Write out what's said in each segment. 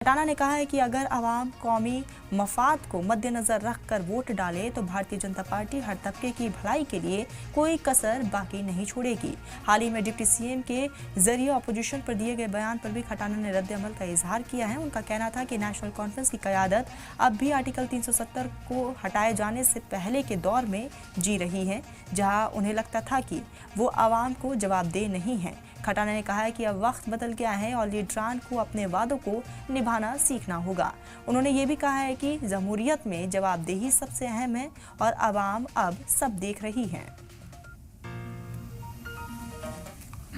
खटाना ने कहा है कि अगर आवाम कौमी मफाद को मद्देनजर रखकर वोट डाले तो भारतीय जनता पार्टी हर तबके की भलाई के लिए कोई कसर बाकी नहीं छोड़ेगी। हाल ही में डिप्टी सीएम के जरिए अपोजिशन पर दिए गए बयान पर भी खटाना ने रद्द अमल का इजहार किया है। उनका कहना था कि नेशनल कॉन्फ्रेंस की क़यादत अब भी आर्टिकल 370 को हटाए जाने से पहले के दौर में जी रही है, जहां उन्हें लगता था कि वो आवाम को जवाबदेह नहीं है। खटाना ने कहा है कि अब वक्त बदल गया है और लीडरान को अपने वादों को निभाना सीखना होगा। उन्होंने ये भी कहा है कि जमहूरियत में जवाबदेही सबसे अहम है और आवाम अब सब देख रही है।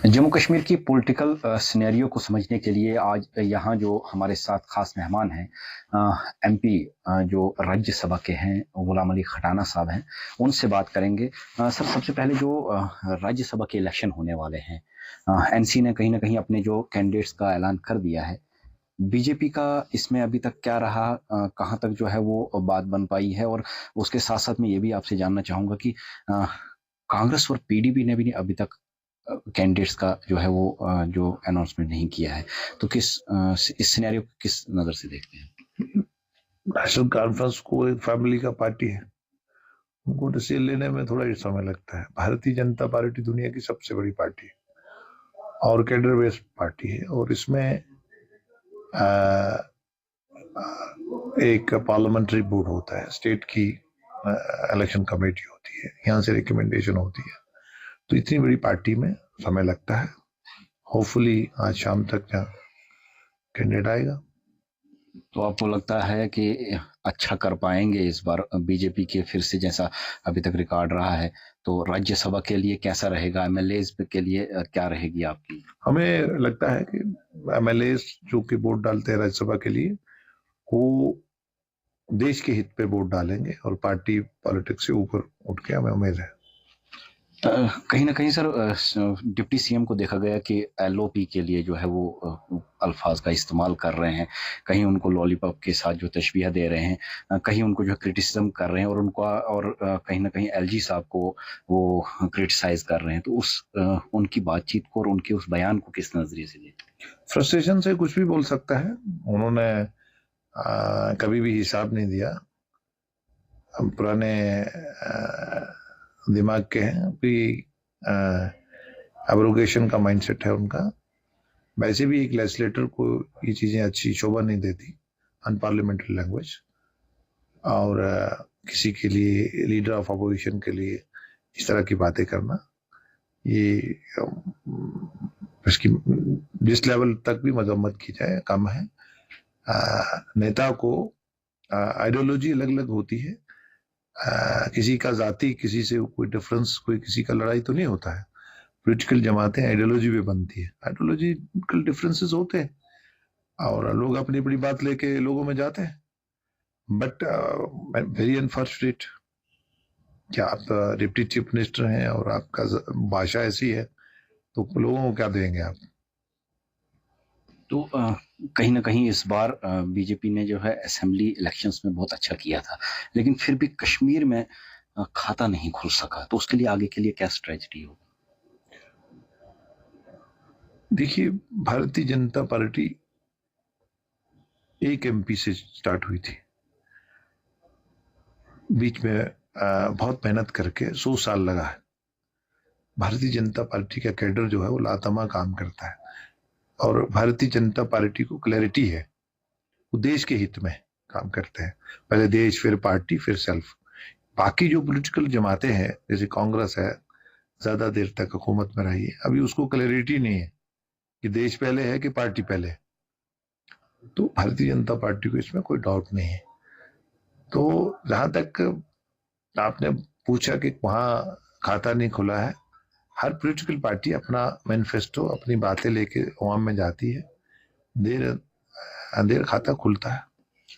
जम्मू कश्मीर की पॉलिटिकल सिनेरियो को समझने के लिए आज यहाँ जो हमारे साथ खास मेहमान हैं एमपी जो राज्यसभा के हैं गुलाम अली खटाना साहब हैं, उनसे बात करेंगे। सर, सबसे पहले जो राज्यसभा के इलेक्शन होने वाले हैं, एनसी ने कहीं ना कहीं अपने जो कैंडिडेट्स का ऐलान कर दिया है। बीजेपी का इसमें अभी तक क्या रहा, कहाँ तक जो है वो बात बन पाई है, और उसके साथ साथ मैं ये भी आपसे जानना चाहूँगा कि कांग्रेस और पीडीपी ने भी अभी तक कैंडिडेट्स का जो है वो जो अनाउंसमेंट नहीं किया है, तो इस सिनेरियो को किस नज़र से देखते हैं? नेशनल कॉन्फ्रेंस को एक फैमिली का पार्टी है, उनको डिसीजन लेने में थोड़ा ही समय लगता है। भारतीय जनता पार्टी दुनिया की सबसे बड़ी पार्टी है और कैडर बेस्ड पार्टी है, और इसमें एक पार्लियामेंट्री बोर्ड होता है, स्टेट की इलेक्शन कमेटी होती है, यहाँ से रिकमेंडेशन होती है। तो इतनी बड़ी पार्टी में समय लगता है। होपफुली आज शाम तक कैंडिडेट आएगा। तो आपको लगता है कि अच्छा कर पाएंगे इस बार बीजेपी के, फिर से जैसा अभी तक रिकॉर्ड रहा है? तो राज्यसभा के लिए कैसा रहेगा, एमएलए के लिए क्या रहेगी आपकी? हमें लगता है कि एमएलए जो कि वोट डालते हैं राज्यसभा के लिए, वो देश के हित पे वोट डालेंगे और पार्टी पॉलिटिक्स से ऊपर उठ के हमें उम्मीद है। कहीं ना कहीं सर डिप्टी सीएम को देखा गया कि एलओपी के लिए जो है वो अल्फाज का इस्तेमाल कर रहे हैं, कहीं उनको लॉलीपॉप के साथ जो तशबीह दे रहे हैं, कहीं उनको जो क्रिटिसिज्म कर रहे हैं, और उनको और कहीं ना कहीं एलजी साहब को वो क्रिटिसाइज कर रहे हैं। तो उस उनकी बातचीत को और उनके उस बयान को किस नजरिए से देखते हैं? फ्रस्ट्रेशन से कुछ भी बोल सकता है। उन्होंने कभी भी हिसाब नहीं दिया। हम पुराने दिमाग के हैं कि एब्रोगेशन का माइंडसेट है उनका। वैसे भी एक लेजिस्लेटर को ये चीजें अच्छी शोभा नहीं देती, अनपार्लियामेंट्री लैंग्वेज, और किसी के लिए, लीडर ऑफ अपोजिशन के लिए इस तरह की बातें करना, ये इसकी जिस लेवल तक भी मजम्मत की जाए कम है। नेता को आइडियोलॉजी अलग अलग होती है, किसी का जाति, किसी से कोई डिफरेंस, कोई किसी का लड़ाई तो नहीं होता है। पॉलिटिकल जमातें आइडियोलॉजी भी बनती है, आइडियोलॉजिकल डिफरेंसेस होते हैं और लोग अपनी अपनी बात लेके लोगों में जाते हैं। बट वेरी अनफॉर्चुनेट कि आप डिप्टी चीफ मिनिस्टर हैं और आपका भाषा ऐसी है, तो लोगों को क्या देंगे आप? तो कहीं ना कहीं इस बार बीजेपी ने जो है असेंबली इलेक्शंस में बहुत अच्छा किया था, लेकिन फिर भी कश्मीर में खाता नहीं खुल सका। तो उसके लिए आगे के लिए क्या स्ट्रेटजी होगा? देखिए, भारतीय जनता पार्टी एक एमपी से स्टार्ट हुई थी, बीच में बहुत मेहनत करके 100 साल लगा है। भारतीय जनता पार्टी का कैडर जो है वो लातमा काम करता है, और भारतीय जनता पार्टी को क्लैरिटी है, वो देश के हित में काम करते हैं। पहले देश, फिर पार्टी, फिर सेल्फ। बाकी जो पॉलिटिकल जमातें हैं, जैसे कांग्रेस है, ज्यादा देर तक हुकूमत में रही है, अभी उसको क्लैरिटी नहीं है कि देश पहले है कि पार्टी पहले। तो भारतीय जनता पार्टी को इसमें कोई डाउट नहीं है। तो जहां तक आपने पूछा कि वहां खाता नहीं खुला है, हर पॉलिटिकल पार्टी अपना मैनिफेस्टो, अपनी बातें लेके अवाम में जाती है, देर अंधेर खाता खुलता है।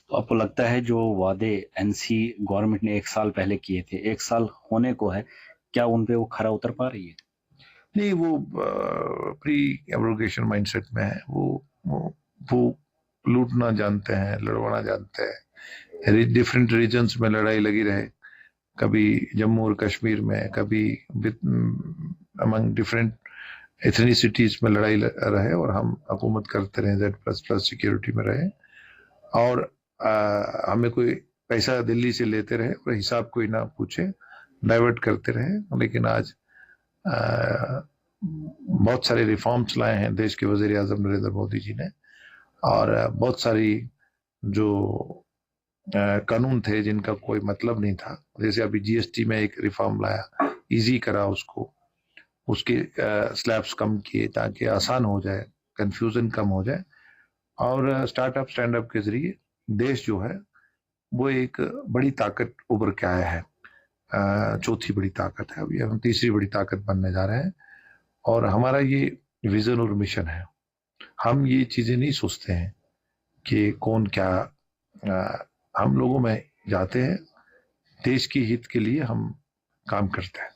तो आपको लगता है जो वादे एनसी गवर्नमेंट ने 1 साल पहले किए थे, 1 साल होने को है, क्या उन पे वो खरा उतर पा रही है? नहीं, वो प्री एब्रोगेशन माइंडसेट में है। वो लूटना जानते हैं, लड़वाना जानते हैं। डिफरेंट रीजन्स में लड़ाई लगी रहे, कभी जम्मू और कश्मीर में, कभी अमंग डिफरेंट एथनिसिटीज में लड़ाई रहे, और हम हुकूमत करते रहे, Z++ सिक्योरिटी में रहे। और हमें कोई पैसा दिल्ली से लेते रहे और हिसाब कोई ना पूछे, डाइवर्ट करते रहे। लेकिन आज बहुत सारे रिफॉर्म्स लाए हैं देश के वजीर आजम नरेंद्र मोदी जी ने, और बहुत सारी जो कानून थे जिनका कोई मतलब नहीं था, जैसे अभी जीएसटी में एक रिफॉर्म लाया, इजी करा उसको, उसके स्लैब्स कम किए ताकि आसान हो जाए, कंफ्यूजन कम हो जाए। और स्टार्टअप स्टैंड अप के जरिए देश जो है वो एक बड़ी ताकत उभर के आया है। चौथी बड़ी ताकत है, अभी हम तीसरी बड़ी ताकत बनने जा रहे हैं। और हमारा ये विजन और मिशन है। हम ये चीजें नहीं सोचते हैं कि कौन क्या, हम लोगों में जाते हैं, देश के हित के लिए हम काम करते हैं।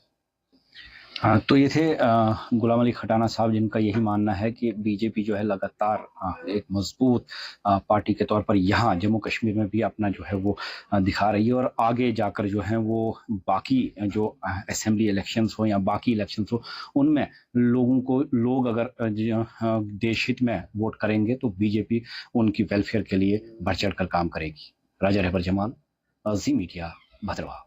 तो ये थे गुलाम अली खटाना साहब, जिनका यही मानना है कि बीजेपी जो है लगातार एक मजबूत पार्टी के तौर पर यहाँ जम्मू कश्मीर में भी अपना जो है वो दिखा रही है, और आगे जाकर जो है वो बाकी जो असेंबली इलेक्शंस हो या बाकी इलेक्शंस हो, उनमें लोग अगर देश हित में वोट करेंगे तो बीजेपी उनकी वेलफेयर के लिए बढ़ चढ़ कर काम करेगी। राजा रहबर जमान, जी मीडिया, भद्रवाह।